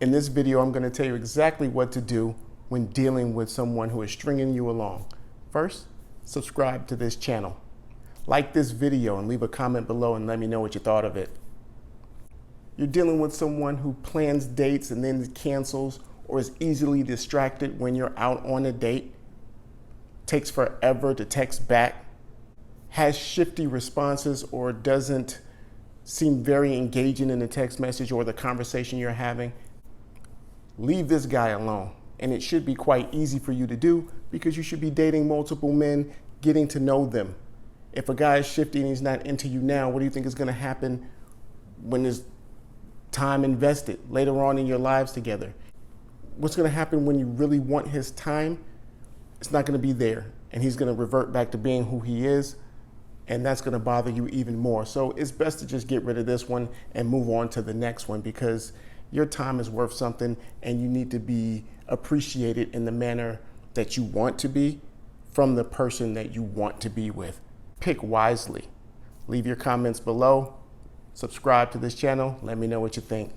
In this video, I'm going to tell you exactly what to do when dealing with someone who is stringing you along. First, subscribe to this channel. Like this video and leave a comment below and let me know what you thought of it. You're dealing with someone who plans dates and then cancels, or is easily distracted when you're out on a date, takes forever to text back, has shifty responses, or doesn't seem very engaging in the text message or the conversation you're having. Leave this guy alone. And it should be quite easy for you to do because you should be dating multiple men, getting to know them. If a guy is shifty and he's not into you now, what do you think is going to happen when there's time invested later on in your lives together? What's going to happen when you really want his time? It's not going to be there, and he's going to revert back to being who he is, and that's going to bother you even more. So it's best to just get rid of this one and move on to the next one, because your time is worth something and you need to be appreciated in the manner that you want to be from the person that you want to be with. Pick wisely. Leave your comments below. Subscribe to this channel. Let me know what you think.